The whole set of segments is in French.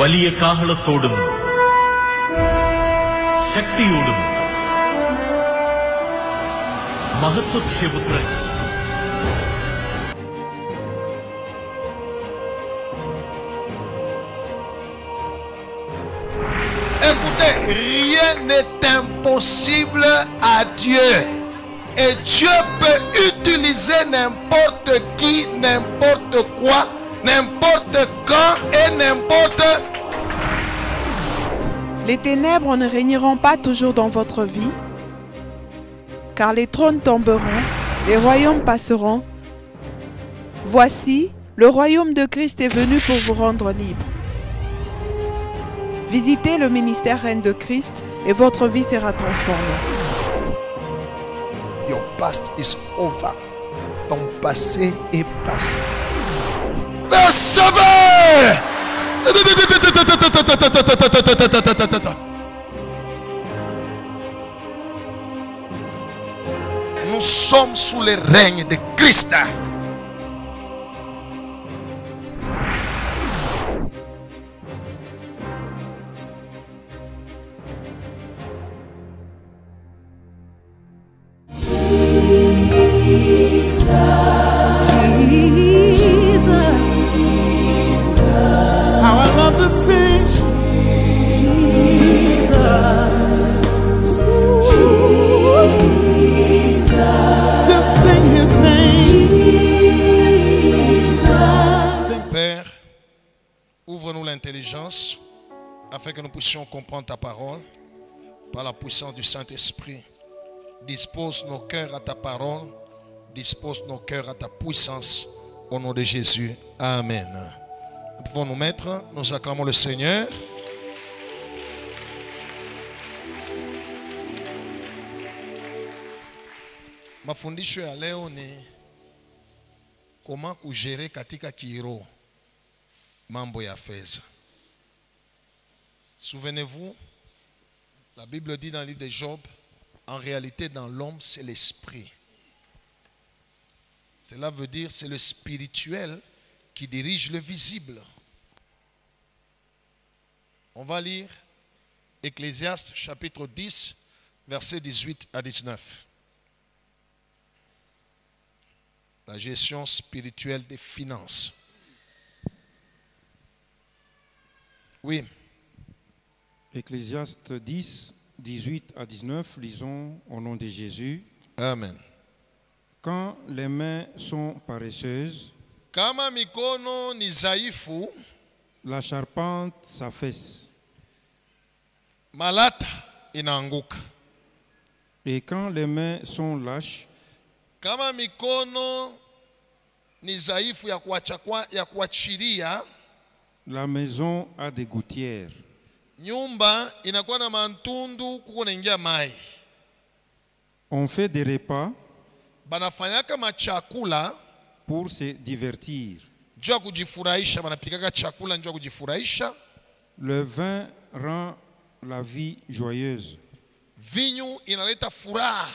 വലിയ കാഹളത്തോടും ശക്തിയോടും മഹത്വക്ഷേപുത്രൻ Écoutez, rien n'est impossible à Dieu. Et Dieu peut utiliser n'importe qui, n'importe quoi, n'importe quand et n'importe. Les ténèbres ne régneront pas toujours dans votre vie, car les trônes tomberont, les royaumes passeront. Voici, le royaume de Christ est venu pour vous rendre libre. Visitez le ministère Reine de Christ et votre vie sera transformée. Your past is over. Ton passé est passé. Recevez! Nous sommes sous le règne de Christ. How I love to sing Jesus. Just sing his name. Père, ouvre-nous l'intelligence afin que nous puissions comprendre ta parole par la puissance du Saint-Esprit. Dispose nos cœurs à ta parole, dispose nos cœurs à ta puissance au nom de Jésus. Amen. Nous pouvons nous mettre, nous acclamons le Seigneur. Mafundisho ya leo ni comment kugere katika kiroho mambo ya fedha. Souvenez-vous, la Bible dit dans le livre de Job, en réalité dans l'homme c'est l'esprit. Cela veut dire c'est le spirituel qui dirige le visible. On va lire Ecclésiaste chapitre 10, versets 18 à 19. La gestion spirituelle des finances. Oui. Ecclésiaste 10, 18 à 19, lisons au nom de Jésus. Amen. Quand les mains sont paresseuses, Kama mikono ni dhaifu, la charpente s'affaisse. malata inaanguka. Et quand les mains sont lâches, Kama mikono ni dhaifu ya kuachilia, la maison a des gouttières. nyumba inakuwa na mantundu kuko naingia mai. On fait des repas Banafanyaka machakula pour se divertir. njoo kujifurahisha, banapikaka chakula njoo kujifurahisha. Le vin rend la vie joyeuse. Vinyu inaleta furaha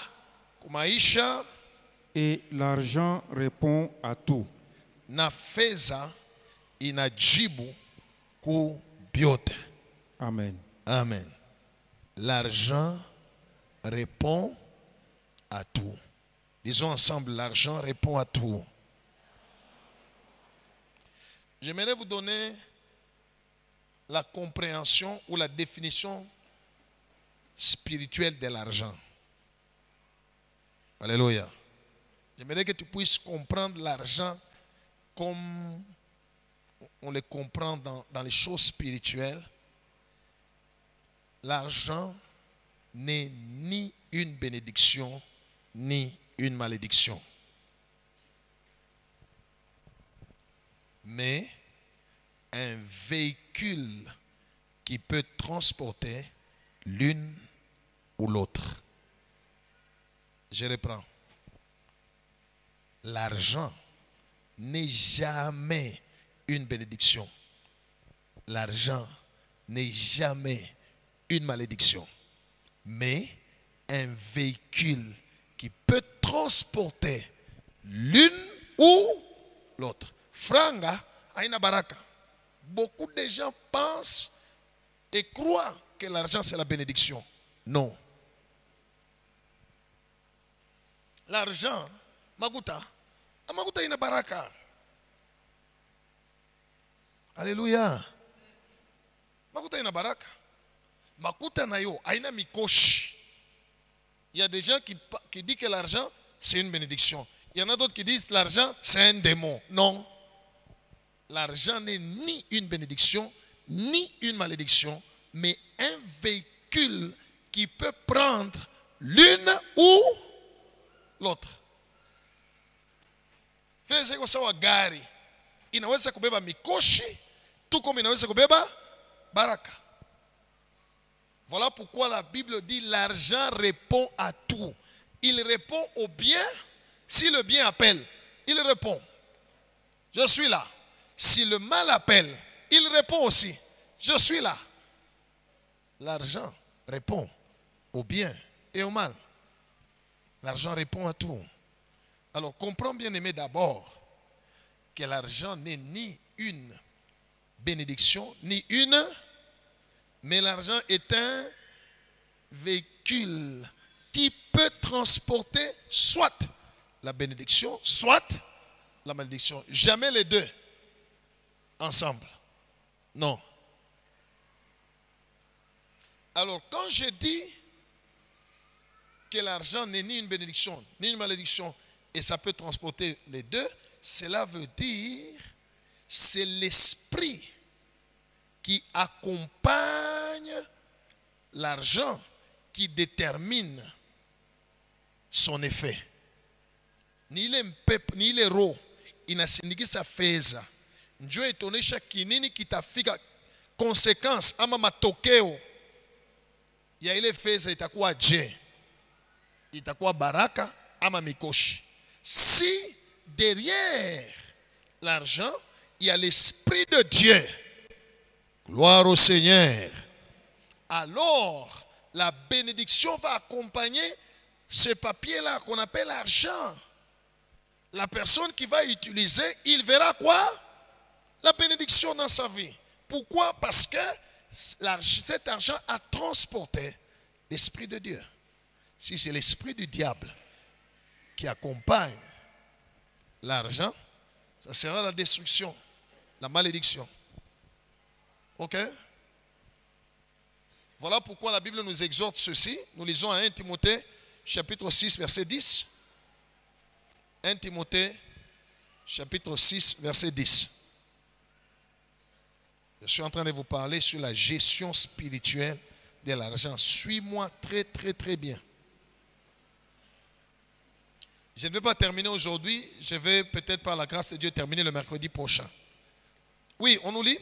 kwa maisha, Et l'argent répond à tout. na fedha inajibu ku byote. Amen. Amen. L'argent répond à tout. Disons ensemble, l'argent répond à tout. J'aimerais vous donner la compréhension ou la définition spirituelle de l'argent. Alléluia. J'aimerais que tu puisses comprendre l'argent comme on le comprend dans les choses spirituelles. L'argent n'est ni une bénédiction, ni une malédiction. Mais un véhicule qui peut transporter l'une ou l'autre. Je reprends. L'argent n'est jamais une bénédiction. L'argent n'est jamais une malédiction. Mais un véhicule qui peut transporter l'une ou l'autre. Franga haina baraka, Beaucoup de gens pensent et croient que l'argent c'est la bénédiction. Non. L'argent, makuta ina baraka. Alléluia. Makuta ina baraka. Makuta na yo aina mikoshi. Il y a des gens qui disent que l'argent c'est une bénédiction. Il y en a d'autres qui disent que l'argent c'est un démon. Non. L'argent n'est ni une bénédiction, ni une malédiction, mais un véhicule qui peut prendre l'une ou l'autre. Fais comme ça wa gari. Inaweza kubeba mikoshi, tout comme inaweza kubeba baraka. Voilà pourquoi la Bible dit l'argent répond à tout. Il répond au bien. Si le bien appelle, il répond. Je suis là. Si le mal appelle, il répond aussi. Je suis là. L'argent répond au bien et au mal. L'argent répond à tout. Alors comprends bien aimé d'abord que l'argent n'est ni une bénédiction, ni une, mais l'argent est un véhicule qui peut transporter soit la bénédiction, soit la malédiction. Jamais les deux ensemble. Non. Alors, quand je dis que l'argent n'est ni une bénédiction, ni une malédiction, et ça peut transporter les deux, cela veut dire c'est l'esprit qui accompagne l'argent qui détermine son effet. Ni les ro inasindikisa fedha njoo itaonesha kinini kitafika consequence ama matokeo ya ile fedha itakuwa je, itakuwa baraka ama mikoshi. Si derrière l'argent il y a l'esprit de Dieu, gloire au Seigneur, alors la bénédiction va accompagner ce papier-là qu'on appelle argent. La personne qui va utiliser, il verra quoi? La bénédiction dans sa vie. Pourquoi? Parce que cet argent a transporté l'Esprit de Dieu. Si c'est l'esprit du diable qui accompagne l'argent, ça sera la destruction, la malédiction. Ok? Voilà pourquoi la Bible nous exhorte ceci. Nous lisons à 1 Timothée chapitre 6 verset 10. 1 Timothée chapitre 6 verset 10. Je suis en train de vous parler sur la gestion spirituelle de l'argent. Suis-moi très très très bien. Je ne vais pas terminer aujourd'hui. Je vais peut-être par la grâce de Dieu terminer le mercredi prochain. Oui, on nous lit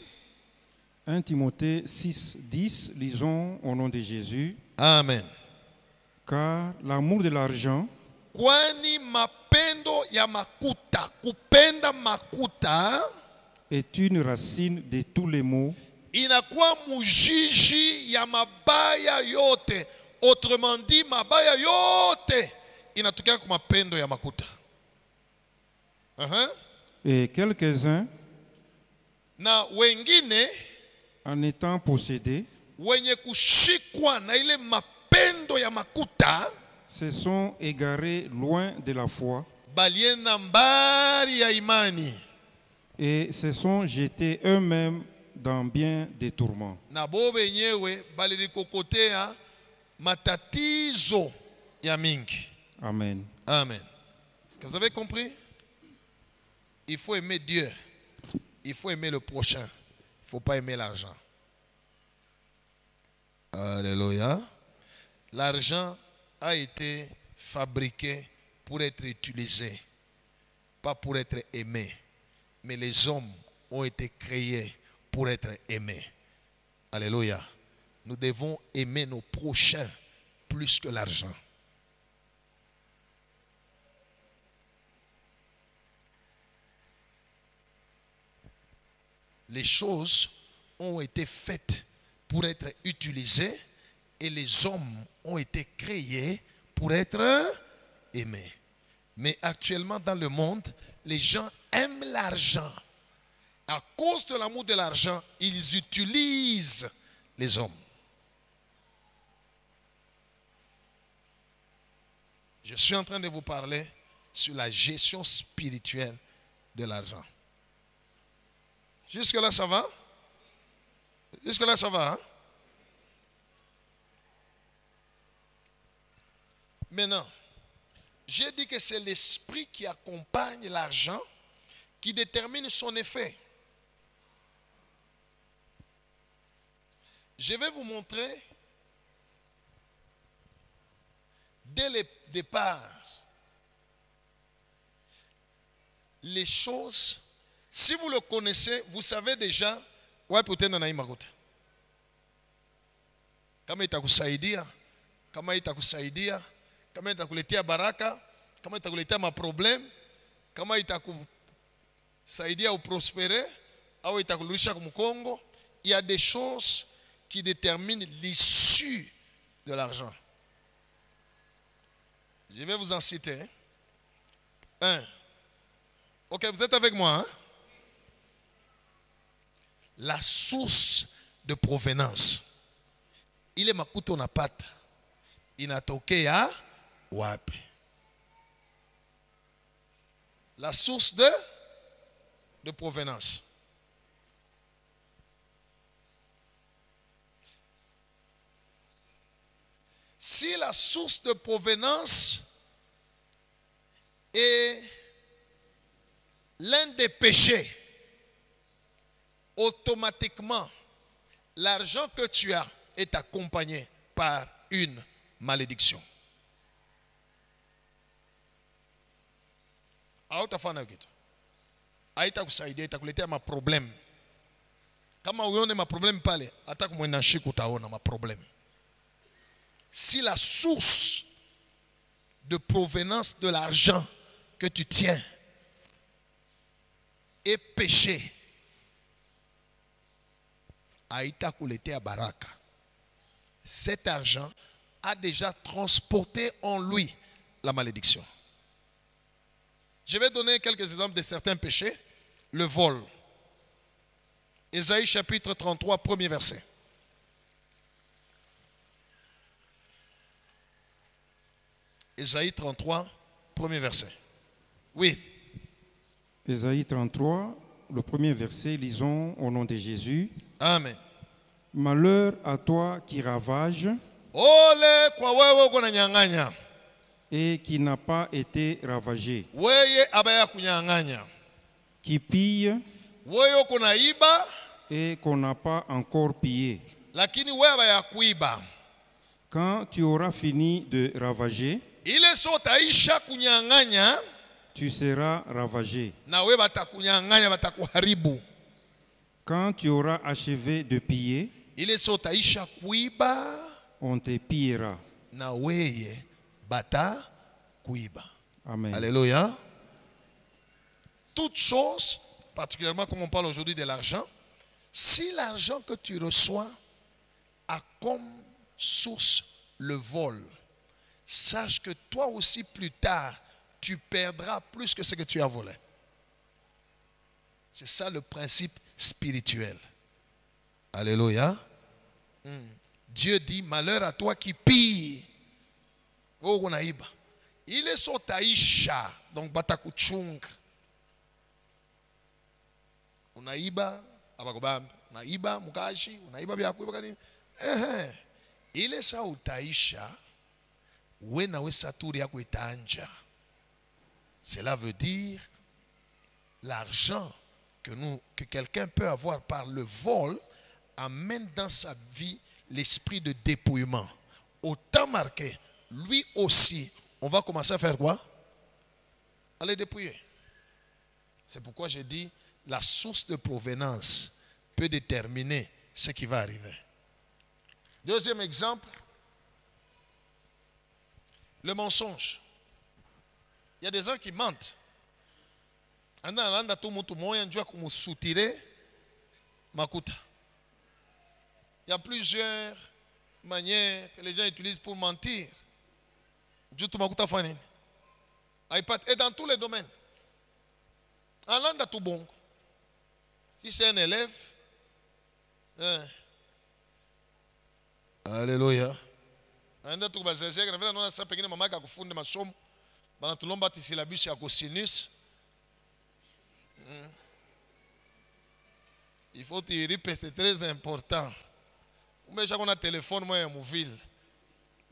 1 Timothée 6, 10, lisons au nom de Jésus. Amen. Car l'amour de l'argent Kwani mapendo ya makuta, kupenda makuta, est une racine de tous les maux inakuwa mujiji ya mabaya yote. Autrement dit, mabaya yote inatokea kwa mapendo ya makuta. et quelques-uns, Na wengine en étant possédés, wenye kushikwa na ile mapendo ya makuta se sont égarés loin de la foi balienda mbari ya imani et se sont jetés eux-mêmes dans bien des tourments. na bo benyewe balilikokotea matatizo ya mingi. Amen. Amen. Est-ce que vous avez compris? Il faut aimer Dieu. Il faut aimer le prochain. Il ne faut pas aimer l'argent. Alléluia. L'argent a été fabriqué pour être utilisé, pas pour être aimé. Mais les hommes ont été créés pour être aimés. Alléluia. Nous devons aimer nos prochains plus que l'argent. Les choses ont été faites pour être utilisées et les hommes ont été créés pour être aimés. Mais actuellement dans le monde, les gens aiment l'argent À cause de l'amour de l'argent, ils utilisent les hommes. Je suis en train de vous parler sur la gestion spirituelle de l'argent. Jusque-là, ça va? Jusque-là, ça va, hein? Maintenant, j'ai dit que c'est l'esprit qui accompagne l'argent qui détermine son effet. Je vais vous montrer dès le départ les choses. Si vous le connaissez, vous savez déjà ouais peut-être na imakuta. Kama itakusaidia, kama itakusaidia, kama itakuletea baraka, kama itakuletea maproblème, kama itakusaidia uprospérer au itakurudisha kumkongo. Il y a des choses qui déterminent l'issue de l'argent. Je vais vous en citer. Un. Ok, vous êtes avec moi, hein? La source de provenance. Ile makuta unapata inatokea wapi? La source de provenance. Si la source de provenance est l'un des péchés, automatiquement, l'argent que tu as est accompagné par une malédiction. Hautafanya kitu. Haitakusaidia, itakuletea maproblème. Kama uone maproblème pale, hata kumwenda shiku utaona maproblème. Si la source de provenance de l'argent que tu tiens est péché, haitakuletea baraka. Cet argent a déjà transporté en lui la malédiction. Je vais donner quelques exemples de certains péchés. Le vol. Ésaïe chapitre 33, premier verset. Ésaïe 33, premier verset. Oui. Ésaïe 33, le premier verset, lisons au nom de Jésus. Amen. Malheur à toi qui ravage Ole kwa wewe uko nanyang'anya. et qui n'a pas été ravagé, Weye abaya kunyang'anya. qui pille Wewe uko naiba et qu'on n'a pas encore pillé. lakini wewe abaya kuiba. Quand tu auras fini de ravager, Ile so taisha kunyang'anya tu seras ravagé. na wewe batakunyang'anya batakuharibu. Quand tu auras achevé de piller, Ile so taisha kuiba on te pillera. na weye bata kuiba. Amen. Alléluia. Toute chose, particulièrement comme on parle aujourd'hui de l'argent, si l'argent que tu reçois a comme source le vol, sache que toi aussi plus tard, tu perdras plus que ce que tu as volé. C'est ça le principe spirituel. Alléluia. Dieu dit, malheur à toi qui pille. Oh, on a iba. Il est sur taisha, donc batakuchunga. Unaiba abakobambe, unaiba mukashi, unaiba byakuiba kani. Ile sa utaisha wena we saturi yako itanja. Cela veut dire l'argent que quelqu'un peut avoir par le vol amène dans sa vie l'esprit de dépouillement. Autant marqué, lui aussi, on va commencer à faire quoi? Aller dépouiller. C'est pourquoi j'ai dit la source de provenance peut déterminer ce qui va arriver. Deuxième exemple, le mensonge. Il y a des gens qui mentent. Il y a plusieurs manières que les gens utilisent pour mentir. Et dans tous les domaines. En l'anda tout bon. Si c'est un élève, hein. Alléluia. Anda tu bazazia kana vile naona sasa pengine mamaka akufunde masomo bana tulomba ati syllabus ya cosinus. Il faut tirer, c'est très important. Umesha kuna téléphone moi ya muville.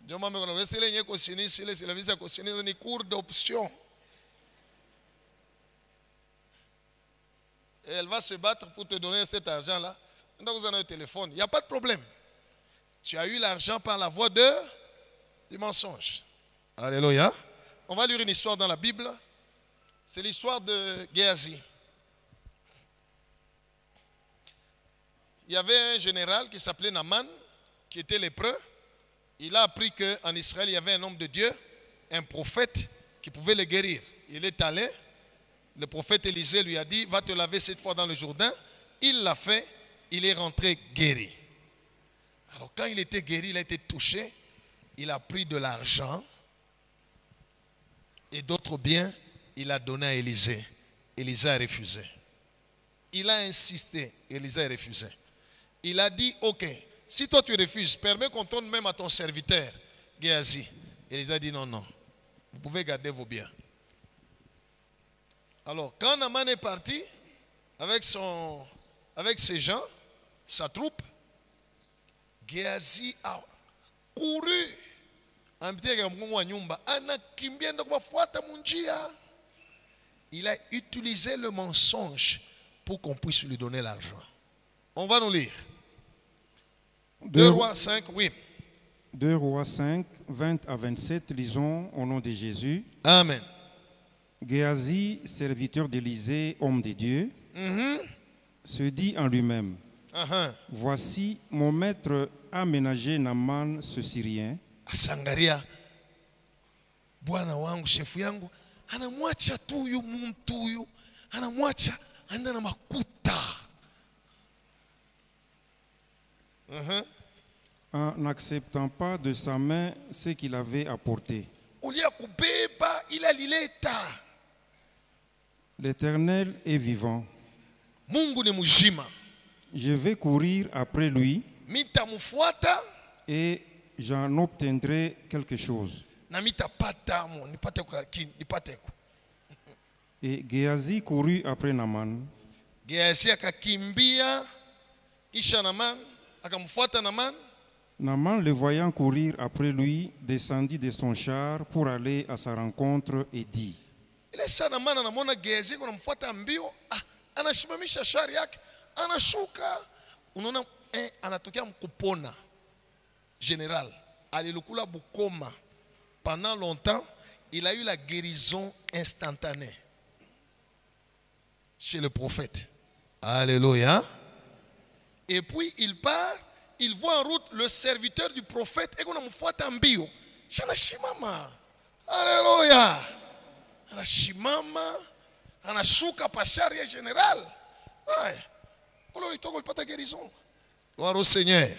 Ndio mama kuna vile ile yenye cosinus ile syllabus ya cosinus ni cours d'option. Et elle va se battre pour te donner cet argent là. Donc vous en avez un téléphone, il n'y a pas de problème. Tu as eu l'argent par la voie du mensonge. Alléluia. On va lire une histoire dans la Bible. C'est l'histoire de Géasi. Il y avait un général qui s'appelait Naaman, qui était lépreux. Il a appris qu'en Israël, il y avait un homme de Dieu, un prophète, qui pouvait le guérir. Il est allé. Le prophète Élisée lui a dit, va te laver cette fois dans le Jourdain. Il l'a fait. Il est rentré guéri. Alors quand il était guéri, il a été touché. Il a pris de l'argent et d'autres biens. Il a donné à Élisée. Élisée a refusé. Il a insisté. Élisée a refusé. Il a dit, ok, si toi tu refuses, permets qu'on tourne même à ton serviteur, Géasi. Élisée a dit, non, non. Vous pouvez garder vos biens. Alors, quand Naaman est parti avec ses gens, sa troupe, Géasi a couru. Il a utilisé le mensonge pour qu'on puisse lui donner l'argent. On va nous lire. 2 Rois 5, oui. 2 Rois 5, 20 à 27, lisons au nom de Jésus. Amen. Géasi, serviteur d'Élisée, homme de Dieu, se dit en lui-même, voici mon maître a ménagé Naaman ce Syrien. Asangaria, bwana wangu, shefu yangu, anamwacha tu huyu mtu huyu, anamwacha aenda na makuta. En n'acceptant pas de sa main ce qu'il avait apporté. Ulia kubeba ila lileta. L'Éternel est vivant. Mungu ni mujima. Je vais courir après lui Mitamfuata et j'en obtiendrai quelque chose. na mitapata mo nipate kwa nipate. Et Géasi courut après Naaman. Géasi akakimbia kisha Naaman akamfuata Naaman. Naaman, le voyant courir après lui, descendit de son char pour aller à sa rencontre et dit, Ile sana Naaman anamwona Géasi kunamfuata mbio, anashimamisha shari yake, anashuka. Unaona anatokea mkupona. Général, alilukula bukoma. Pendant longtemps, il a eu la guérison instantanée chez le prophète. Alléluia. Et puis il part, il voit en route le serviteur du prophète et qu'on a mfuata mbio. Shanashimama. Alléluia. Anashimama, anashuka pashari général. Ouais. Alors il tombe pas guérison. Gloire au Seigneur.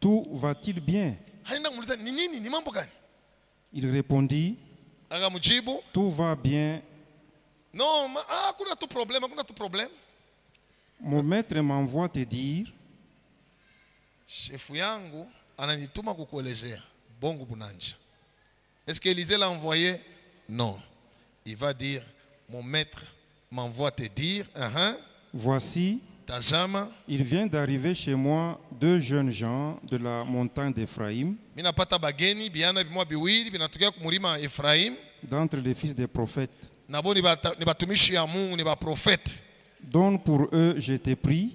tout va-t-il bien? Il répondit, tout va bien. Non, kuna tu problème. Mon maître m'envoie te dire, Chefu yangu ananituma kukuelezea bongo bunanja. Est-ce que Élisée l'a envoyé? Non. Il va dire, mon maître m'envoie te dire, voici, tazama, il vient d'arriver chez moi 2 jeunes gens de la montagne d'Éphraïm, minapata bageni biana bimwa biwili binatokea kumulima Ephraim. d'entre les fils des prophètes. Nabo ni batumishi ya Mungu, ni ba prophète. Donne pour eux, je t'ai pris,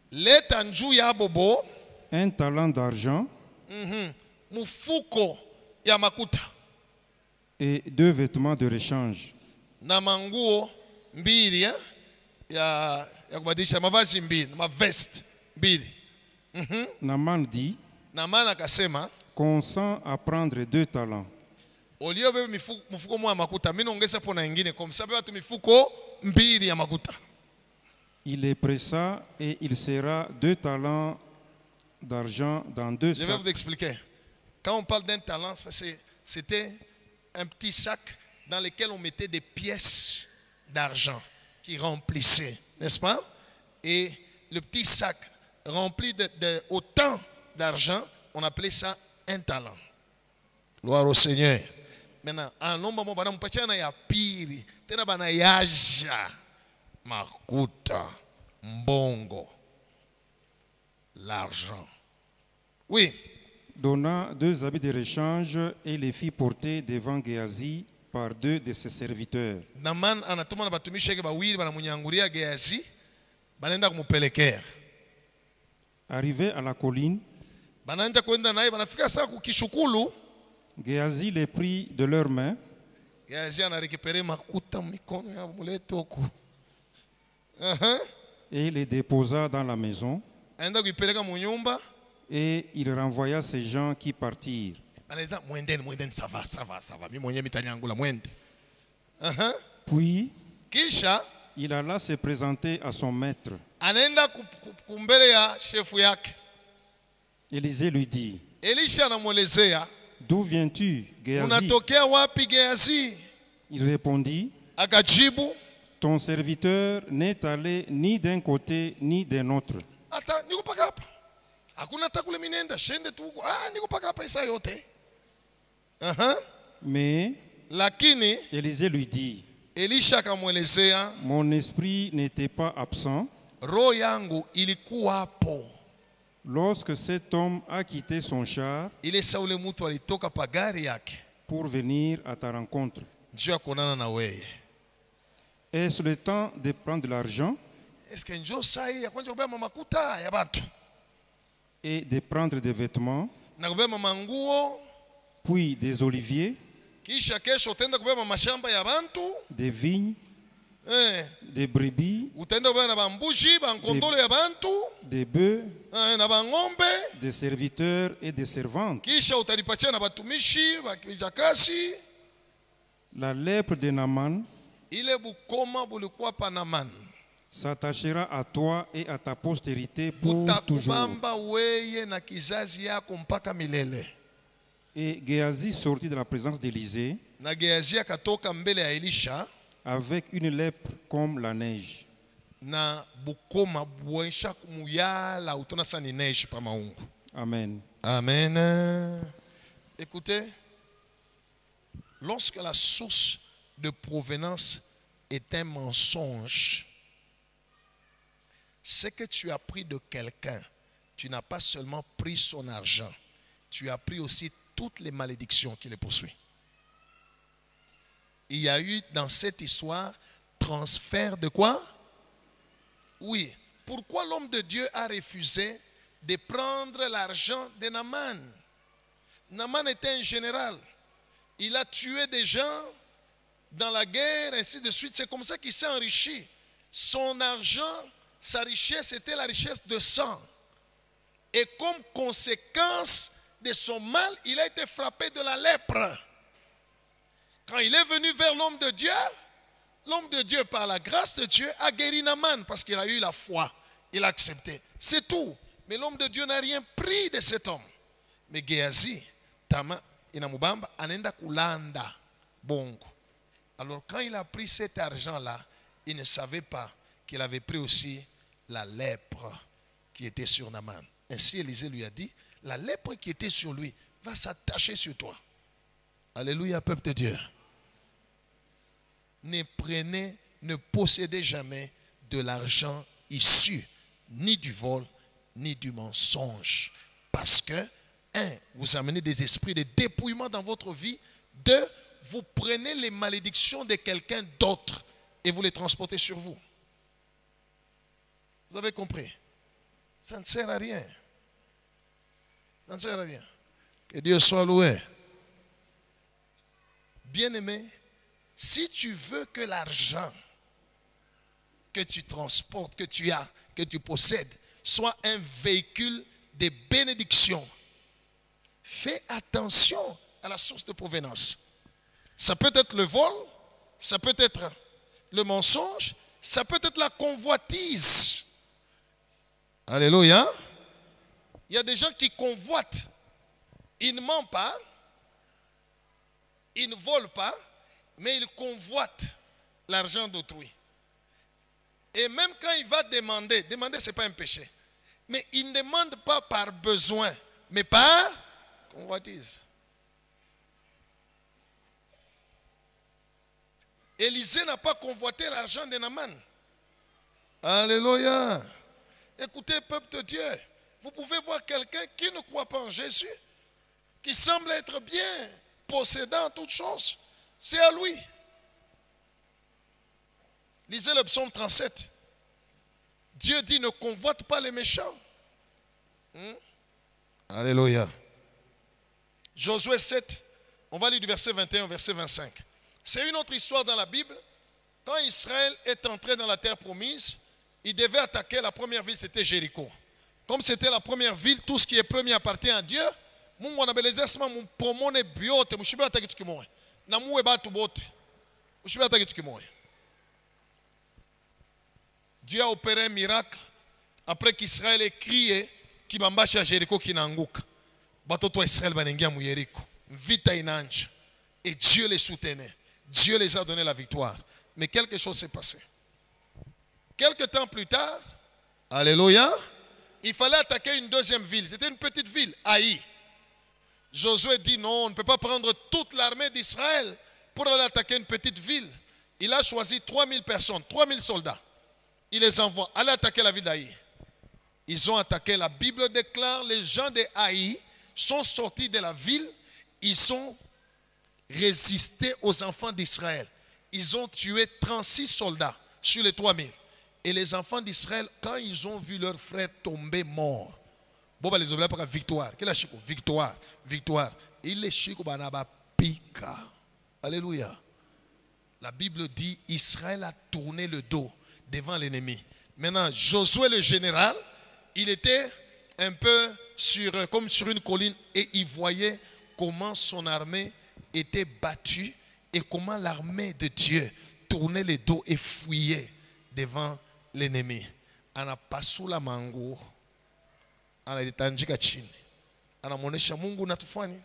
Leta njuu ya bobo, un talent d'argent mufuko ya makuta et 2 vêtements de rechange. na manguo mbili ya kubadilisha mavazi mbili, ma veste mbili. Naaman dit, Naaman akasema, consent à prendre 2 talents. olio bebe mifuko mwa makuta, mimi naongeza pona nyingine kwa sababu watu mifuko mbili ya makuta. Il les pressa et il serra 2 talents d'argent dans 2 Je vais sacs. vous expliquer. Quand on parle d'un talent, c'était un petit sac dans lequel on mettait des pièces d'argent qui remplissait, n'est-ce pas? Et le petit sac rempli de autant d'argent, on appelait ça un talent. Gloire au Seigneur. Maintenant, un homme bana mpachana ya pili, tena bana yaja makuta, mbongo, l'argent. Oui. Donna 2 habits de rechange et les fit porter devant Géasi par 2 de ses serviteurs. Naman anatuma na batumishi yake bawili banamunyangulia Gehazi, banaenda kumupelekea. Arrivé à la colline, Banaenda kwenda naye, banafika saa kukishukulu. Géasi les prit de leurs mains Gehazi anarekipere makuta mikono ya mulete huku. et les déposa dans la maison. Aenda kuipeleka mu nyumba. Et il renvoya ces gens qui partirent. Anaweza mwendeni, ça va. Mimi mwenyewe mitanyangula mwende. Puis Kisha il alla se présenter à son maître. anaenda kumbele ya shefu yake. Élisée lui dit, Elisha anamwelezea, d'où viens-tu, Géasi? unatokea wapi Gehazi? Il répondit, Akajibu, ton serviteur n'est allé ni d'un côté ni d'un autre. hata niko paka hapa. Hakuna hata kule minenda, shende tu huko. Niko paka hapa isa yote. Mais Lakini Élisée lui dit, Elisha akamwelezea, mon esprit n'était pas absent roho yangu ilikuwa hapo. lorsque cet homme a quitté son char Ile saa ule mtu alitoka pa gari yake pour venir à ta rencontre. njoo ya kuonana na wewe. Est-ce le temps de prendre de l'argent Eske njoo saa hii ya kwanza kubeba makuta ya batu et de prendre des vêtements, na kubeba manguo, puis des oliviers, kisha kesho utaenda kubeba mashamba ya bantu, des vignes, des brebis, utaenda kubeba na bambushi bankondolo ya bantu, des bœufs, na bang'ombe, des serviteurs et des servantes. kisha utalipatia na batumishi bakijakazi. La lèpre de Naaman Ile bukoma bulikuwa pa Naamani s'attachera à toi et à ta postérité pour toujours. butakubamba weye na kizazi yako mpaka milele. Et Géasi sortit de la présence d'Élisée Na Gehazi akatoka mbele ya Elisha avec une lèpre comme la neige. na bukoma bwesha kumuyala utona sani neige pa maungu. Amen. Amen. Écoutez, lorsque la source de provenance est un mensonge, ce que tu as pris de quelqu'un, tu n'as pas seulement pris son argent, tu as pris aussi toutes les malédictions qui les poursuivent. Il y a eu dans cette histoire transfert de quoi? Oui. Pourquoi l'homme de Dieu a refusé de prendre l'argent de Naaman? Naaman était un général. Il a tué des gens dans la guerre, ainsi de suite. C'est comme ça qu'il s'est enrichi. Son argent, sa richesse, était la richesse de sang. Et comme conséquence de son mal, il a été frappé de la lèpre. Quand il est venu vers l'homme de Dieu, par la grâce de Dieu, a guéri Naaman parce qu'il a eu la foi. Il a accepté. C'est tout. Mais l'homme de Dieu n'a rien pris de cet homme. Mais Gehazi, Tama, Inamubamba, anenda kulanda bongo. Alors quand il a pris cet argent-là, il ne savait pas qu'il avait pris aussi la lèpre qui était sur Naaman. Ainsi Élisée lui a dit, la lèpre qui était sur lui va s'attacher sur toi. Alléluia, peuple de Dieu. Ne possédez jamais de l'argent issu ni du vol, ni du mensonge. Parce que, vous amenez des esprits de dépouillement dans votre vie. 2, vous prenez les malédictions de quelqu'un d'autre et vous les transportez sur vous. Vous avez compris? Ça ne sert à rien. Ça ne sert à rien. Que Dieu soit loué. Bien-aimé, si tu veux que l'argent que tu transportes, que tu as, que tu possèdes, soit un véhicule de bénédiction, fais attention à la source de provenance. Ça peut être le vol, ça peut être le mensonge, ça peut être la convoitise. Alléluia. Il y a des gens qui convoitent. Ils ne mentent pas, ils ne volent pas, mais ils convoitent l'argent d'autrui. Et même quand il va demander, demander ce n'est pas un péché. Mais il ne demande pas par besoin, mais par convoitise. Élisée n'a pas convoité l'argent de Naaman. Alléluia. Écoutez, peuple de Dieu, vous pouvez voir quelqu'un qui ne croit pas en Jésus, qui semble être bien possédant toutes choses. C'est à lui. Lisez le psaume 37. Dieu dit ne convoite pas les méchants. Alléluia. Josué 7, on va lire du verset 21 au verset 25. C'est une autre histoire dans la Bible. Quand Israël est entré dans la terre promise, il devait attaquer la première ville, c'était Jéricho. Comme c'était la première ville, tout ce qui est premier appartient à Dieu. Dieu a opéré un miracle après qu'Israël ait crié Kibambashi à Jéricho qui n'anguka. Batoto Israël banengia mu Jéricho. Vita inanja. Et Dieu les soutenait. Dieu les a donné la victoire. Mais quelque chose s'est passé. Quelque temps plus tard, alléluia, il fallait attaquer une deuxième ville. C'était une petite ville, Haï. Josué dit non, on ne peut pas prendre toute l'armée d'Israël pour aller attaquer une petite ville. Il a choisi 3000 personnes, 3000 soldats. Il les envoie, allez attaquer la ville d'Haï. Ils ont attaqué, la Bible déclare, les gens de Haï sont sortis de la ville, ils ont résisté aux enfants d'Israël. Ils ont tué 36 soldats sur les 3000. Et les enfants d'Israël, quand ils ont vu leurs frères tomber morts, bon, les obéis par victoire. Quelle est la victoire, victoire. Il est chico banaba pika. Alléluia. La Bible dit Israël a tourné le dos devant l'ennemi. Maintenant, Josué le général, il était un peu comme sur une colline et il voyait comment son armée était battue et comment l'armée de Dieu tournait le dos et fuyait devant l'ennemi. Ana pasula mango, ana litanjika chini, ana monesha Mungu natufani.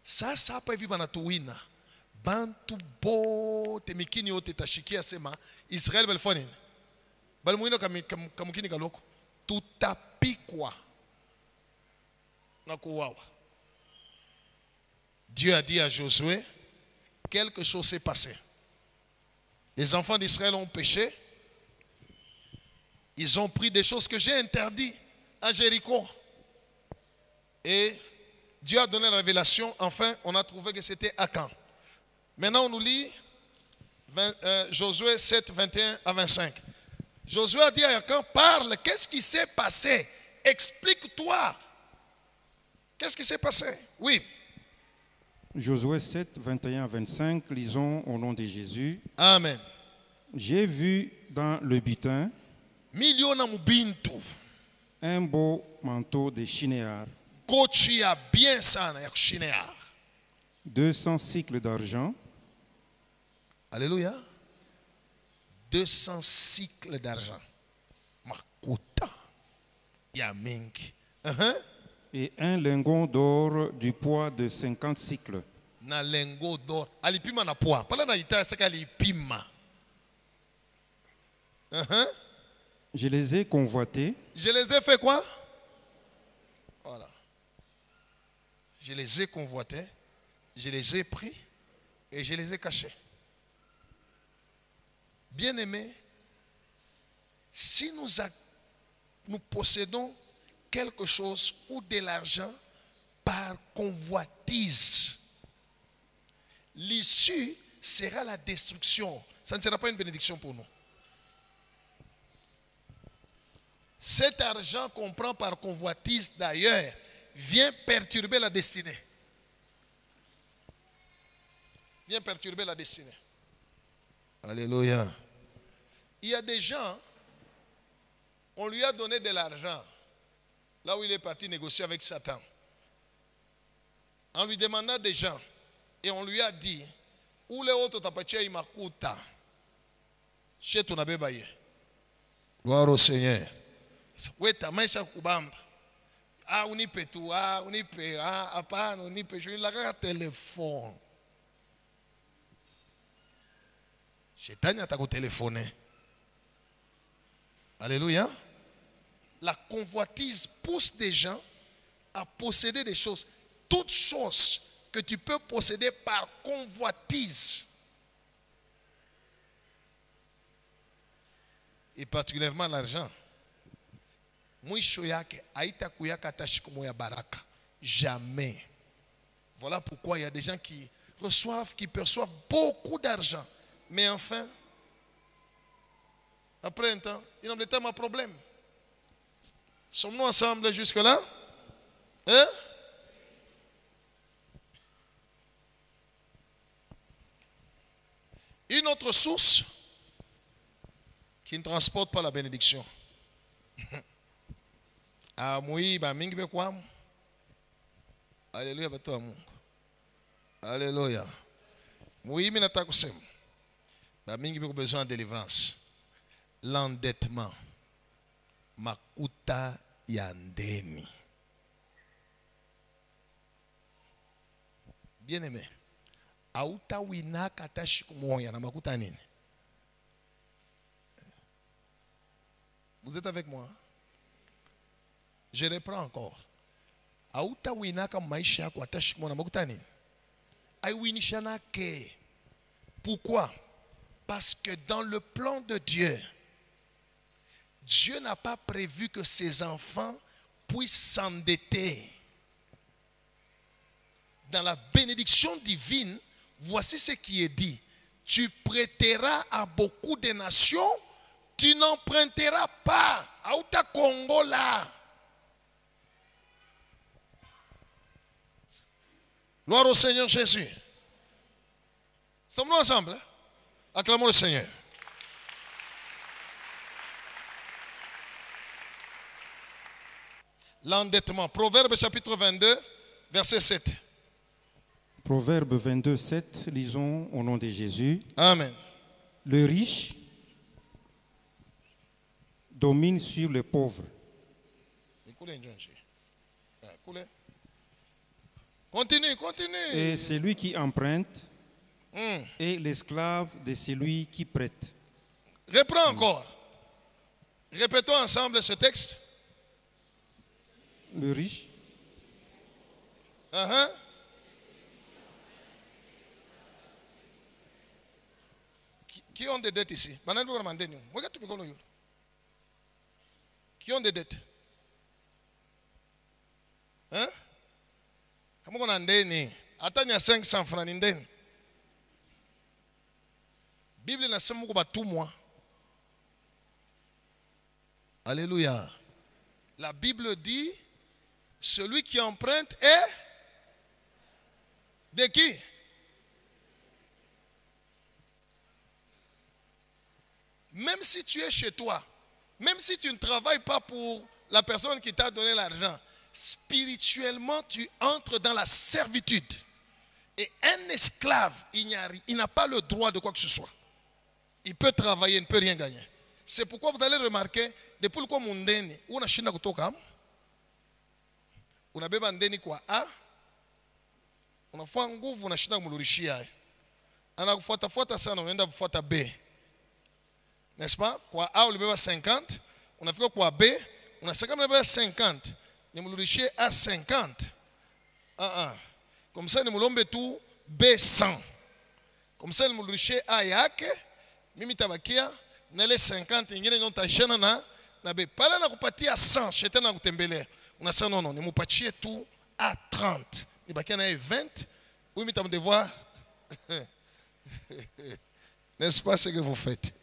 Sasa hapa hivi banatuwina. Bantu bote mikini yote tashikia sema Israel balifanya nini? Balimuina kamukini kaloko tutapikwa na kuuawa. Dieu a dit à Josué, quelque chose s'est passé. Les enfants d'Israël ont péché. Ils ont pris des choses que j'ai interdites à Jéricho. Et Dieu a donné la révélation. Enfin, on a trouvé que c'était Akan. Maintenant, on nous lit Josué 7, 21 à 25. Josué a dit à Akan, parle, qu'est-ce qui s'est passé? Explique-toi. Qu'est-ce qui s'est passé? Oui. Josué 7, 21 à 25, lisons au nom de Jésus. Amen. J'ai vu dans le butin un beau manteau de chinéar, 200 cycles d'argent. Alléluia. 200 cycles d'argent. Makuta. Yamingi. Et un lingot d'or du poids de 50 cycles. Na lingot d'or. Alipima na poids. Pala na ita saka alipima. Je les ai convoités. Je les ai fait quoi? Voilà. Je les ai convoités. Je les ai pris. Et je les ai cachés. Bien-aimés, si nous possédons quelque chose ou de l'argent par convoitise, l'issue sera la destruction. Ça ne sera pas une bénédiction pour nous. Cet argent qu'on prend par convoitise d'ailleurs vient perturber la destinée. Vient perturber la destinée. Alléluia. Il y a des gens, on lui a donné de l'argent là où il est parti négocier avec Satan. En lui demandant des gens, et on lui a dit, où les autres tapatia imakuta, chez ton abebaye. Gloire au Seigneur. Oui, ta main chaque kubamba. Ah, on y peut tout, ah, on y peut, ah, apa, on y peut. Je lui ai téléphone. Chétan a téléphoné. Alléluia. La convoitise pousse des gens à posséder des choses. Toutes choses que tu peux posséder par convoitise. Et particulièrement l'argent. Jamais. Voilà pourquoi il y a des gens qui reçoivent, qui perçoivent beaucoup d'argent. Mais enfin, après un temps, ils n'ont pas de problème. Sommes-nous ensemble jusque-là? Hein? Une autre source qui ne transporte pas la bénédiction. Alléluia. Alléluia. Oui, mais nataka kusema. Ba mingi biko besoin de délivrance. L'endettement. Makuta ya ndeni. Bien aimé. Auta winaka tashiku moya na makuta nini? Vous êtes avec moi? Je reprends encore. Auta winaka maisha yako atashiku moya na makuta nini? Aiwinishana ke. Pourquoi? Parce que dans le plan de Dieu, Dieu n'a pas prévu que ses enfants puissent s'endetter. Dans la bénédiction divine, voici ce qui est dit. Tu prêteras à beaucoup de nations, tu n'emprunteras pas. Aouta Congo là. Gloire au Seigneur Jésus. Sommes-nous ensemble? Hein? Acclamons le Seigneur. L'endettement. Proverbe chapitre 22, verset 7. Proverbe 22, 7, lisons au nom de Jésus. Amen. Le riche domine sur le pauvre. Continue, continue. Et celui qui emprunte est l'esclave de celui qui prête. Reprends encore. Répétons ensemble ce texte. Le riche Qui ont des dettes ici? Qui ont des dettes? Hein? Comment on a ndeni? Attends, 500 francs ndeni. Bible n'a pas tout moi. Alléluia. La Bible dit, celui qui emprunte est de qui? Même si tu es chez toi, même si tu ne travailles pas pour la personne qui t'a donné l'argent, spirituellement tu entres dans la servitude. Et un esclave, il n'a pas le droit de quoi que ce soit. Il peut travailler, il ne peut rien gagner. C'est pourquoi vous allez remarquer, depuis le quoi mon deni, où on a china kutoka, on a beba ndeni kwa A, on a fait un nguvu, on a china kumulurishia. On a fuata sana, on a fuata B. N'est-ce pas? Kwa A, on a beba 50, on a fait quoi B, on a 50, on a mulurishia A 50. Comme ça, nous mulombe tout B 100. Comme ça, nous mulurishia A yake, mimi tabakia, nele 50 ingine nyonta shena na be pala na kupatia 100 shetani na kutembelea unasema non nimupatie tu à 30 nibakia na 20 oui mais tu vas devoir n'est-ce pas ce que vous faites?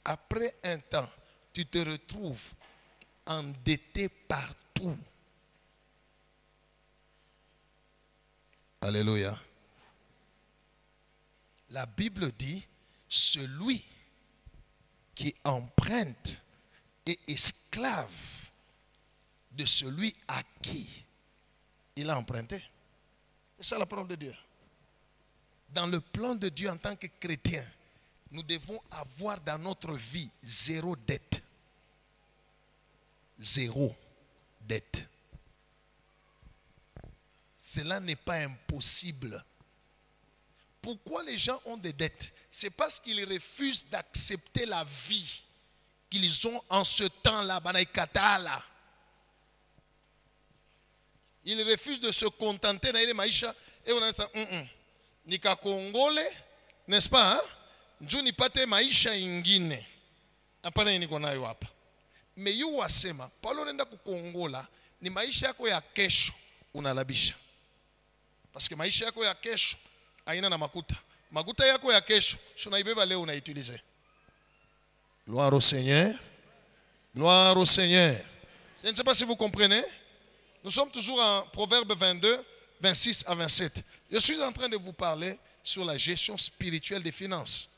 Après un temps tu te retrouves endetté partout. Alléluia. La Bible dit, celui qui emprunte est esclave de celui à qui il a emprunté. C'est ça la parole de Dieu. Dans le plan de Dieu en tant que chrétien, nous devons avoir dans notre vie zéro dette. Zéro dette. Cela n'est pas impossible. Pourquoi les gens ont des dettes? c'est parce qu'ils refusent d'accepter la vie qu'ils ont en ce temps-là, banaikata là. Ils refusent de se contenter dans les maïcha et on a ça nika kongole, n'est-ce pas? Njoo nipate maisha ingine. Hapana niko nayo hapa. Mais yu wasema, Paulo nenda kukongola ni maisha yako ya kesho unalabisha. Parce que maisha yako ya kesho haina na makuta. Makuta yako ya kesho unaibeba leo unaitilize. Gloire au Seigneur. Gloire au Seigneur. Je ne sais pas si vous comprenez. Nous sommes toujours en Proverbe 22, 26 à 27. Je suis en train de vous parler sur la gestion spirituelle des finances.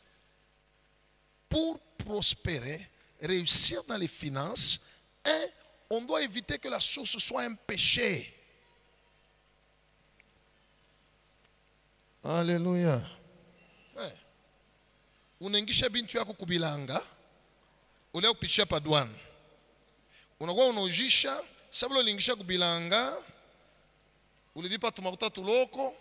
Pour prospérer, réussir dans les finances, on doit éviter que la source soit un péché. Alléluia. Unaingisha bintu yako kubilanga, ule upisha pa douane. Unakuwa unaujisha, sababu unaingisha kubilanga, ulilipa tumakuta tuloko,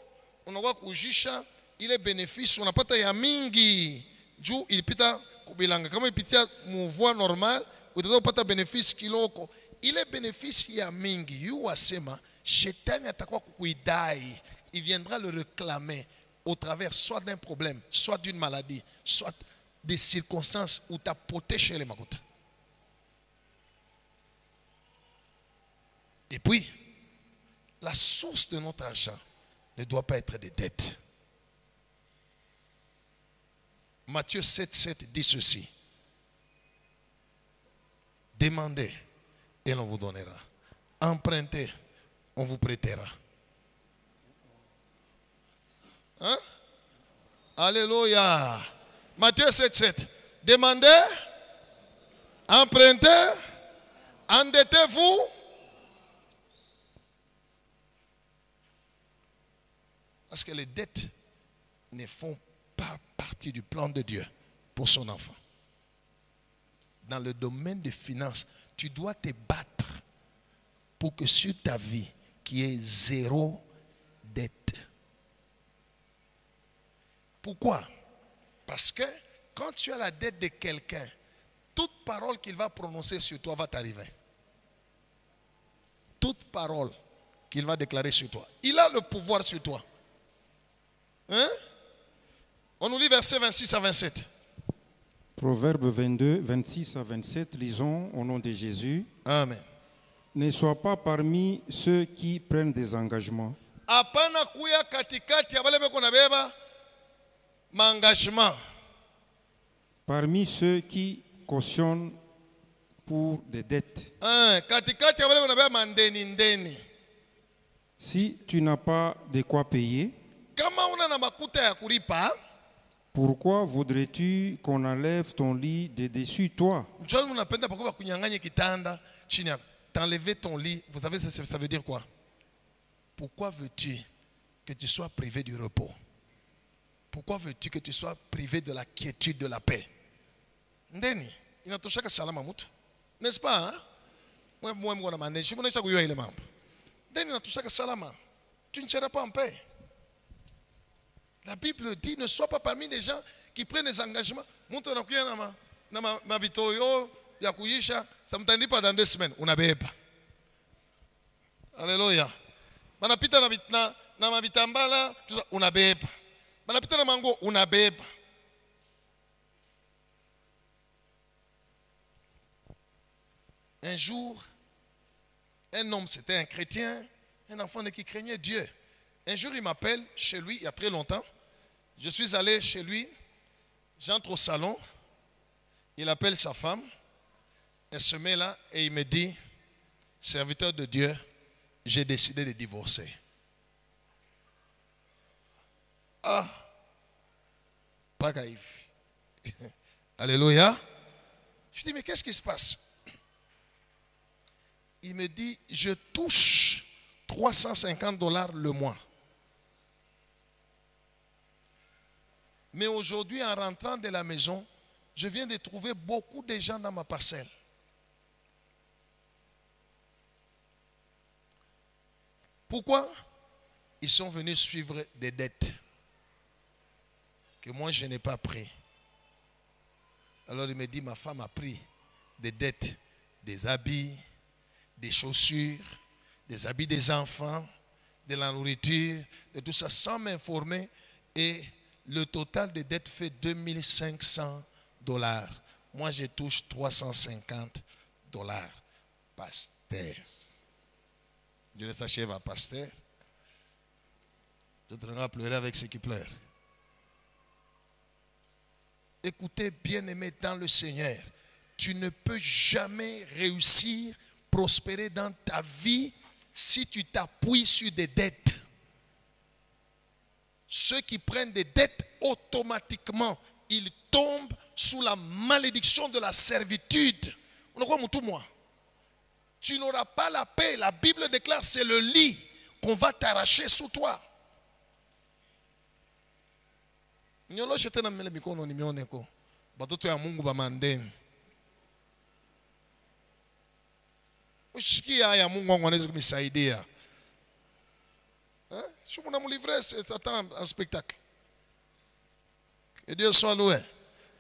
unakuwa kujisha ile benefisi unapata ya mingi juu ilipita kubilanga. Kama ipitia muvua normal, utaweza kupata benefisi kiloko. Ile benefisi ya mingi, yu wasema, shetani atakuwa kukuidai. Il viendra le réclamer au travers soit d'un problème, soit d'une maladie, soit des circonstances où tu as protégé les makuta. Et puis, la source de notre argent ne doit pas être des dettes. Matthieu 7, 7 dit ceci. Demandez et l'on vous donnera. Empruntez, on vous prêtera. Hein? Alléluia. Matthieu 7, 7. Demandez, empruntez, endettez-vous. Parce que les dettes ne font pas partie du plan de Dieu pour son enfant. Dans le domaine des finances, tu dois te battre pour que sur ta vie, qu'il y ait zéro dette. Pourquoi? Parce que quand tu as la dette de quelqu'un, toute parole qu'il va prononcer sur toi va t'arriver. Toute parole qu'il va déclarer sur toi. Il a le pouvoir sur toi. Hein? On nous lit verset 26 à 27. Proverbe 22, 26 à 27, lisons au nom de Jésus. Amen. Ne sois pas parmi ceux qui prennent des engagements. Apana kuya katikati ya wale beko na beba m'engagement. Parmi ceux qui cautionnent pour des dettes. Katikati ya wale beko na beba mandeni ndeni. Si tu n'as pas de quoi payer, kama una na makuta ya kulipa, pourquoi voudrais-tu qu'on enlève ton lit de dessus toi? Njoo unapenda pakoba kunyang'anya kitanda chini yako. T'enlever ton lit, vous savez ça veut dire quoi? Pourquoi veux-tu que tu sois privé du repos? Pourquoi veux-tu que tu sois privé de la quiétude, de la paix? Ndeni, inatoshaka salama mtu. N'est-ce pas? Moi mwana maneshi, mwana chakuyo ile mambo. Ndeni inatoshaka salama. Tu ne seras pas en paix. La Bible dit, ne sois pas parmi les gens qui prennent des engagements. Mtu anakuya na mabitoyo ya kuyisha, samtanipa dans 2 semaines, unabeba. Alléluia. Banapita na mabitambala, unabeba. Banapita na mango, unabeba. Un jour, un homme, c'était un chrétien, un enfant qui craignait Dieu. Un jour, il m'appelle chez lui, il y a très longtemps. Je suis allé chez lui, j'entre au salon, il appelle sa femme, elle se met là et il me dit, serviteur de Dieu, j'ai décidé de divorcer. Ah, pas caïf. Alléluia. Je dis, mais qu'est-ce qui se passe? Il me dit, je touche $350 le mois. Mais aujourd'hui, en rentrant de la maison, je viens de trouver beaucoup de gens dans ma parcelle. Pourquoi? Ils sont venus suivre des dettes. que moi je n'ai pas pris. Alors il me dit, ma femme a pris des dettes, des habits, des chaussures, des habits des enfants, de la nourriture, de tout ça, sans m'informer. Et le total des dettes fait $2500. Moi, je touche $350. Pasteur. Je laisse achève à pasteur. Je traînerai à pleurer avec ceux qui pleurent. Écoutez, bien-aimé dans le Seigneur, tu ne peux jamais réussir, prospérer dans ta vie si tu t'appuies sur des dettes. Ceux qui prennent des dettes, automatiquement, ils tombent sous la malédiction de la servitude. Tu n'auras pas la paix. La Bible déclare, c'est le lit qu'on va t'arracher sous toi. Ushikia Mungu wangu anaweza kunisaidia. Je suis mon livré, c'est un spectacle. Que Dieu soit loué.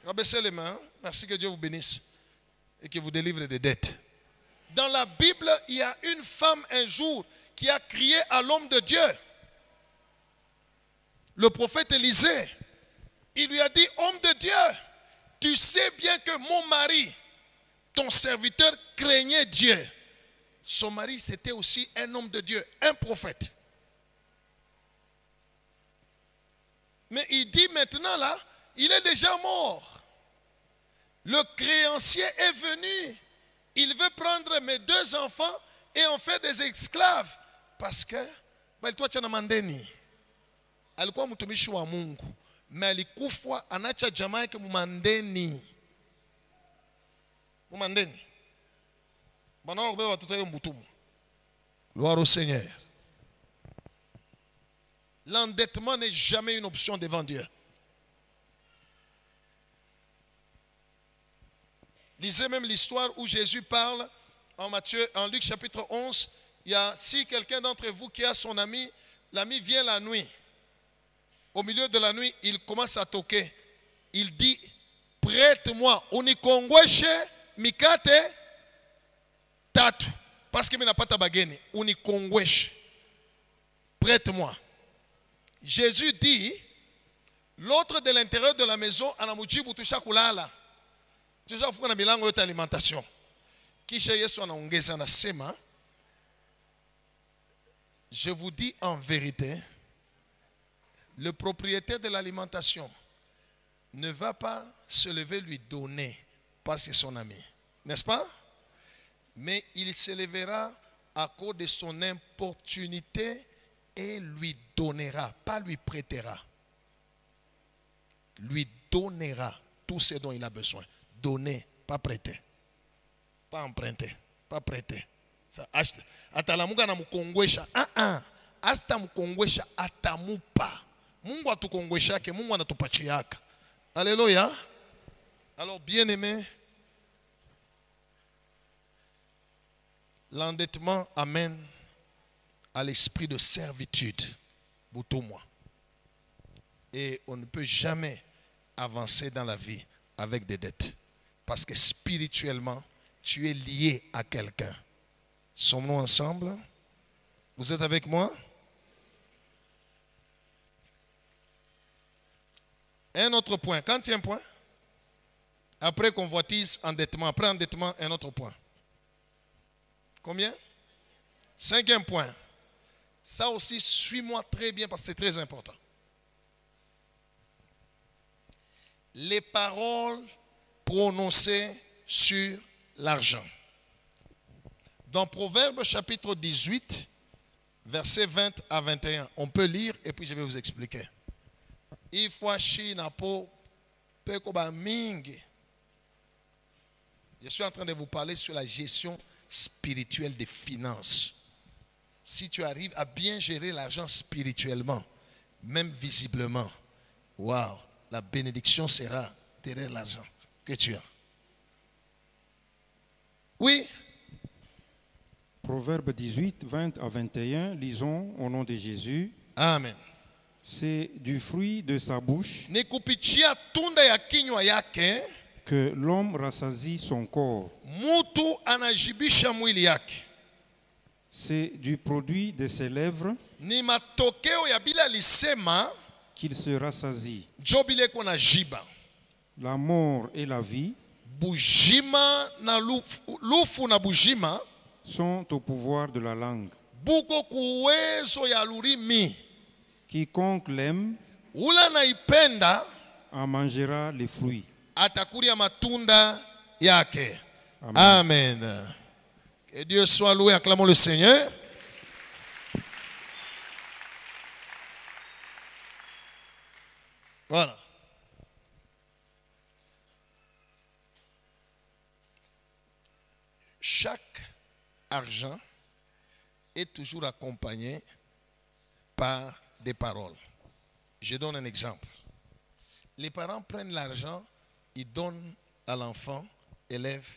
Rabaissez les mains. Merci, que Dieu vous bénisse et que vous délivre des dettes. Dans la Bible, il y a une femme un jour qui a crié à l'homme de Dieu. Le prophète Élisée, il lui a dit, homme de Dieu, tu sais bien que mon mari, ton serviteur, craignait Dieu. Son mari, c'était aussi un homme de Dieu, un prophète. Mais il dit maintenant là, il est déjà mort. Le créancier est venu. Il veut prendre mes 2 enfants et en faire des esclaves. Parce que, toi tu as mandeni. Alikuwa mtumishi wa Mungu. Mais alikufa anacha jamaa yake mumandeni. Mumandeni. Gloire au Seigneur. L'endettement n'est jamais une option devant Dieu. Lisez même l'histoire où Jésus parle en Luc chapitre 11. Il y a, si quelqu'un d'entre vous qui a son ami, l'ami vient la nuit. Au milieu de la nuit, il commence à toquer. Il dit, prête-moi, unikongweshe mikate tatu. Parce que mina pata bageni, unikongweshe. Prête-moi. Jésus dit, l'autre de l'intérieur de la maison, anamujibu tusha kulala. Tusha fuka na milango yote alimentation. Kisha Yesu anaongeza anasema, je vous dis en vérité, le propriétaire de l'alimentation ne va pas se lever lui donner parce que c'est son ami. N'est-ce pas? Mais il se lèvera à cause de son importunité et lui donnera, pas lui prêtera. Lui donnera tout ce dont il a besoin. Donner, pas prêter. Pas emprunter, pas prêter. Atalamuga na mukongwesha. Asta mukongwesha atamupa. Mungu atukongwesha ke Mungu anatupachiaka. Alléluia. Alors bien-aimé, l'endettement amène à l'esprit de servitude. Boutou-moi. Et on ne peut jamais avancer dans la vie avec des dettes. Parce que spirituellement, tu es lié à quelqu'un. Sommes-nous ensemble? Vous êtes avec moi? Un autre point. Quand il y a un point, après convoitise, endettement. Après endettement, un autre point. Combien? 5e point. Ça aussi, suis-moi très bien parce que c'est très important. Les paroles prononcées sur l'argent. Dans Proverbes chapitre 18, versets 20 à 21, on peut lire et puis je vais vous expliquer. Je suis en train de vous parler sur la gestion spirituelle des finances. Si tu arrives à bien gérer l'argent spirituellement, même visiblement, waouh, la bénédiction sera derrière l'argent que tu as. Oui. Proverbe 18, 20 à 21, lisons au nom de Jésus. Amen. C'est du fruit de sa bouche ni kupitia tunda ya kinywa yake que l'homme rassasie son corps. mutu anajibisha mwili yake. C'est du produit de ses lèvres Ni matokeo ya bila alisema qu'il se rassasie. jo bile ko na jiba. La mort et la vie Bujima na lufu na bujima sont au pouvoir de la langue. buko kuwezo ya lurimi. Quiconque l'aime Ula naipenda en mangera les fruits. atakulia matunda yake. Amen. Amen. Que Dieu soit loué. Acclamons le Seigneur. Voilà. Chaque argent est toujours accompagné par des paroles. Je donne un exemple. Les parents prennent l'argent, ils donnent à l'enfant, élève,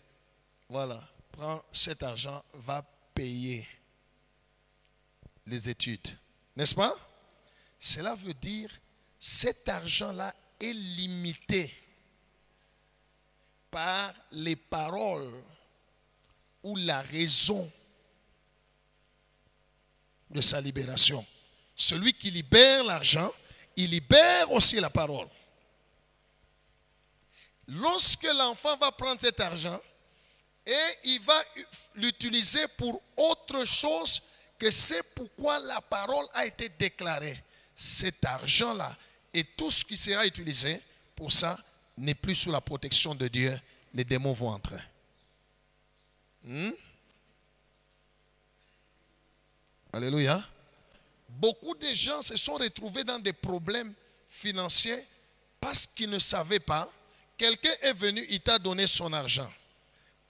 voilà, prends cet argent, va payer les études. N'est-ce pas? Cela veut dire cet argent-là est limité par les paroles ou la raison de sa libération. Celui qui libère l'argent, il libère aussi la parole. Lorsque l'enfant va prendre cet argent et il va l'utiliser pour autre chose que c'est pourquoi la parole a été déclarée, cet argent-là et tout ce qui sera utilisé pour ça n'est plus sous la protection de Dieu. Les démons vont entrer. Alléluia. Beaucoup de gens se sont retrouvés dans des problèmes financiers parce qu'ils ne savaient pas. Quelqu'un est venu, il t'a donné son argent.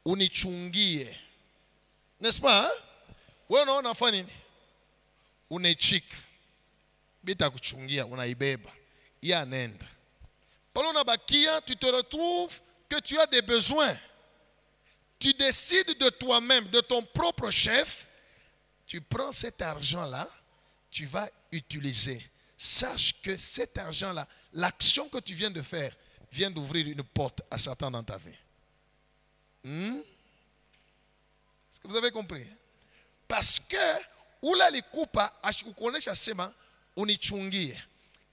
Unichungie. N'est-ce pas? Oui, non, on a fait nini? Unechik. Bita kuchungia, unaibeba. Il y a un end. Pendant que tu te retrouves que tu as des besoins. Tu décides de toi-même, de ton propre chef. Tu prends cet argent-là, tu vas utiliser. Sache que cet argent-là, l'action que tu viens de faire, vient d'ouvrir une porte à Satan dans ta vie. Est-ce que vous avez compris? Parce que, oula li kupa, ukuonesha sema, unichungie.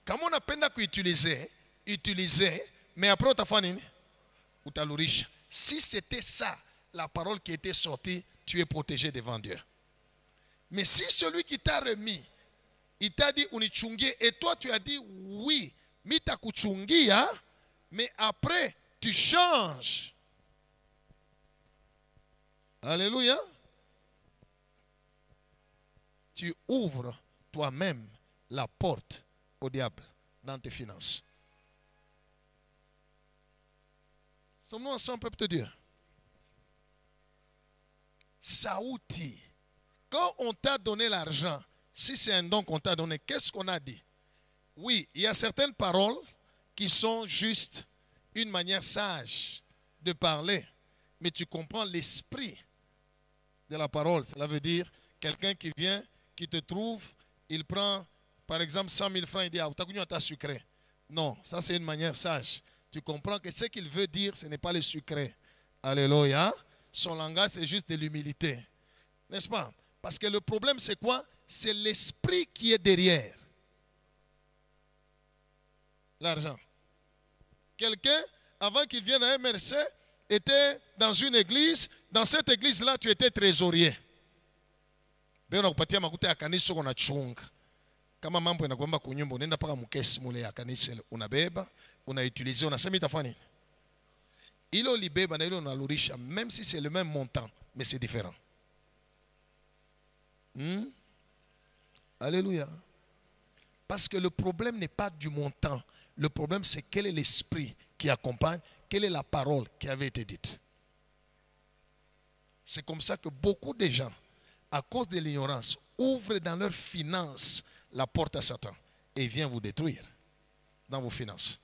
Kama unapenda kuutiliser, utiliser, mais après utafanya nini? Utalurisha. Si c'était ça, la parole qui était sortie, tu es protégé devant Dieu. Mais si celui qui t'a remis, il t'a dit unichungie, et toi tu as dit oui, mitakuchungia, mais après tu changes. Alléluia. Tu ouvres toi-même la porte au diable dans tes finances. Sommes-nous ensemble, peuple de Dieu? Saouti. Quand on t'a donné l'argent, si c'est un don qu'on t'a donné, qu'est-ce qu'on a dit? Oui, il y a certaines paroles qui sont juste une manière sage de parler. Mais tu comprends l'esprit de la parole. Cela veut dire quelqu'un qui vient, qui te trouve, il prend par exemple 100 000 francs, il dit, ah, t'as sucré. Non, ça c'est une manière sage. Tu comprends que ce qu'il veut dire, ce n'est pas le sucré. Alléluia. Son langage, c'est juste de l'humilité. N'est-ce pas? Parce que le problème, c'est quoi? C'est l'esprit qui est derrière l'argent. Quelqu'un, avant qu'il vienne à MRC, était dans une église. Dans cette église-là, tu étais trésorier. Kama mambo yanakwamba kunyumba unaenda paka mkesi mule ya kanisa unabeba, unautiliser, unasema itafanya nini? Ilo libeba na ilo unalurisha, même si c'est le même montant, mais c'est différent. Alléluia. Parce que le problème n'est pas du montant. Le problème, c'est quel est l'esprit qui accompagne, quelle est la parole qui avait été dite. C'est comme ça que beaucoup de gens, à cause de l'ignorance, ouvrent dans leurs finances la porte à Satan et vient vous détruire dans vos finances.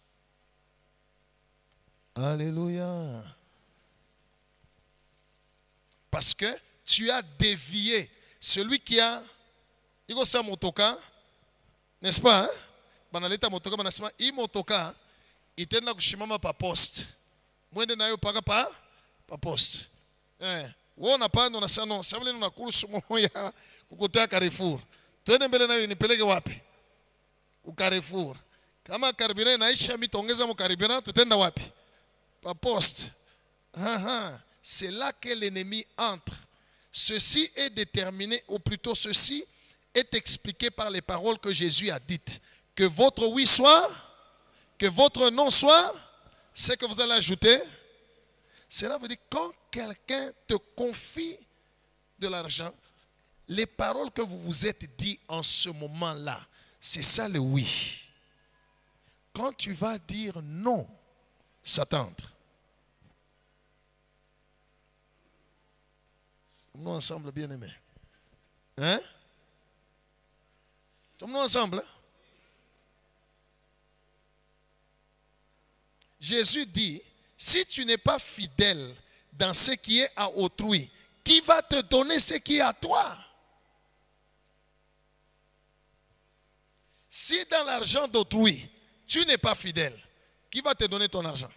Alléluia. Parce que tu as dévié. Celui qui a, il go sa motoka, n'est-ce pas? Hein? banaleta motoka banasema hii motoka itenda kushimama pa poste. Mwende nayo paka pa poste. Wona pano unasema no, sasa vile una kursu moya kukutea Carrefour. Twende mbele nayo nipeleke wapi? Ku Carrefour. Kama carburant inaisha mitongeza mu carburant tutenda wapi? Pa poste. C'est là que l'ennemi entre. Ceci est déterminé, ou plutôt ceci est expliqué par les paroles que Jésus a dites. Que votre oui soit, que votre non soit, c'est que vous allez ajouter. Cela veut dire quand quelqu'un te confie de l'argent, les paroles que vous vous êtes dit en ce moment-là, c'est ça le oui. Quand tu vas dire non, s'attendre. Nous ensemble, bien aimés. Hein? Sommes-nous ensemble? Jésus dit, si tu n'es pas fidèle dans ce qui est à autrui, qui va te donner ce qui est à toi? Si dans l'argent d'autrui, tu n'es pas fidèle, qui va te donner ton argent?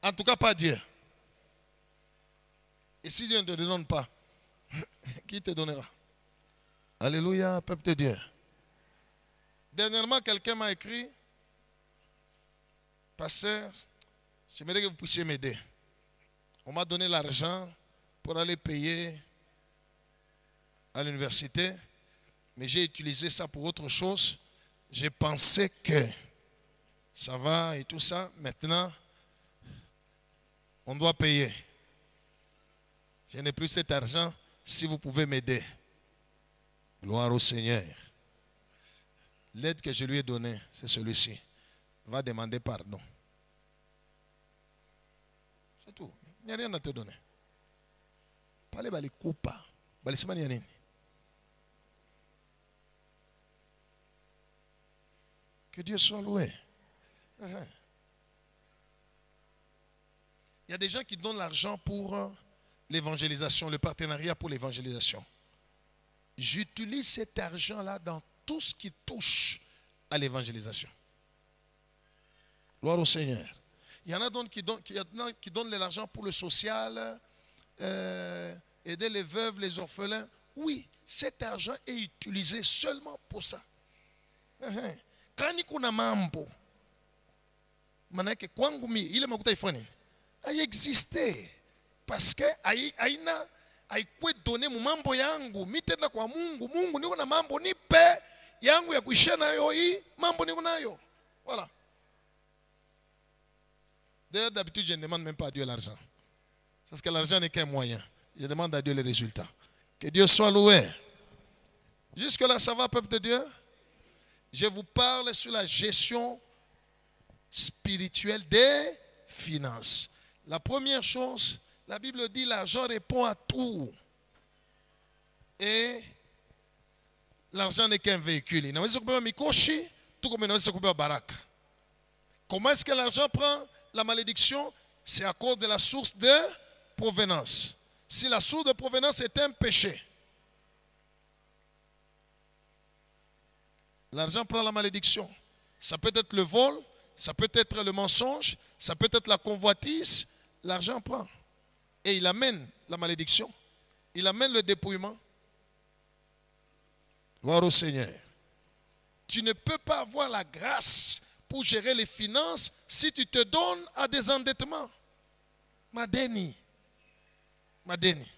En tout cas, pas Dieu. Et si Dieu ne te donne pas, qui te donnera? Alléluia, peuple de Dieu. Dernièrement, quelqu'un m'a écrit, pasteur, j'aimerais que vous puissiez m'aider. On m'a donné l'argent pour aller payer à l'université, mais j'ai utilisé ça pour autre chose. J'ai pensé que ça va et tout ça. Maintenant, on doit payer. Je n'ai plus cet argent. Si vous pouvez m'aider. Gloire au Seigneur. L'aide que je lui ai donnée, c'est celui-ci. Va demander pardon. C'est tout. Il n'y a rien à te donner. Parlez les coupa. Que Dieu soit loué. Il y a des gens qui donnent l'argent pour l'évangélisation, le partenariat pour l'évangélisation. J'utilise cet argent-là dans tout ce qui touche à l'évangélisation. Gloire au Seigneur. Il y en a d'autres qui donnent de l'argent pour le social, aider les veuves, les orphelins. Oui, cet argent est utilisé seulement pour ça. Quand il y a mambo, manake kwangu mi ile makuta ifanye a existé parce que aina haikuwa donné mu mambo yangu mitenda kwa Mungu. Mungu niko na mambo nipe yangu ya kuishia nayo hii mambo niko nayo. Voilà. D'ailleurs d'habitude je ne demande même pas à Dieu l'argent. Parce que l'argent n'est qu'un moyen. Je demande à Dieu les résultats. Que Dieu soit loué. Jusque là ça va, peuple de Dieu? Je vous parle sur la gestion spirituelle des finances. La première chose, la Bible dit l'argent répond à tout. Et l'argent n'est qu'un véhicule. Il n'avait pas mikoshi, tout comme il n'avait pas baraka. Comment est-ce que l'argent prend la malédiction? C'est à cause de la source de provenance. Si la source de provenance est un péché, l'argent prend la malédiction. Ça peut être le vol, ça peut être le mensonge, ça peut être la convoitise. L'argent prend. Et il amène la malédiction. Il amène le dépouillement. Gloire au Seigneur. Tu ne peux pas avoir la grâce pour gérer les finances si tu te donnes à des endettements. Madeni. Madeni.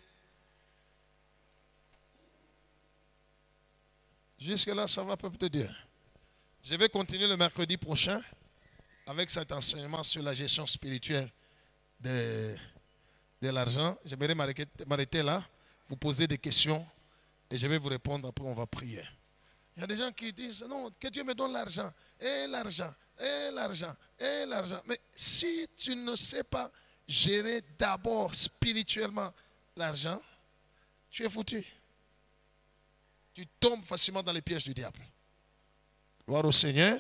Jusque-là, ça va, peuple de Dieu. Je vais continuer le mercredi prochain avec cet enseignement sur la gestion spirituelle de l'argent. J'aimerais m'arrêter là, vous poser des questions et je vais vous répondre. Après, on va prier. Il y a des gens qui disent, non, que Dieu me donne l'argent, et l'argent, et l'argent, et l'argent. Mais si tu ne sais pas gérer d'abord spirituellement l'argent, tu es foutu. Tu tombes facilement dans les pièges du diable. Gloire au Seigneur.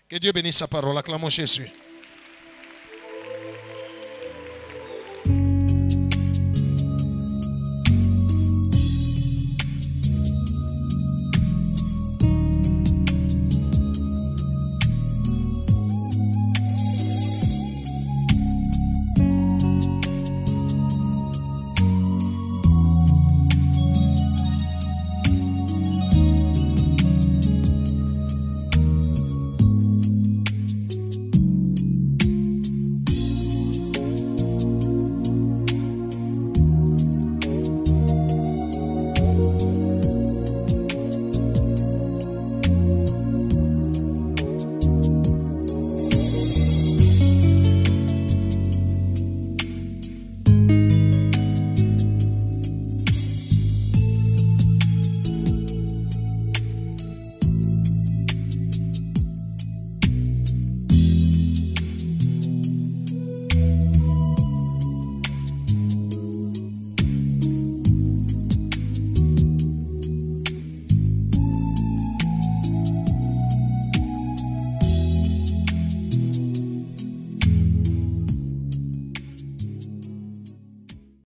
Que Dieu bénisse sa parole. Acclamons Jésus.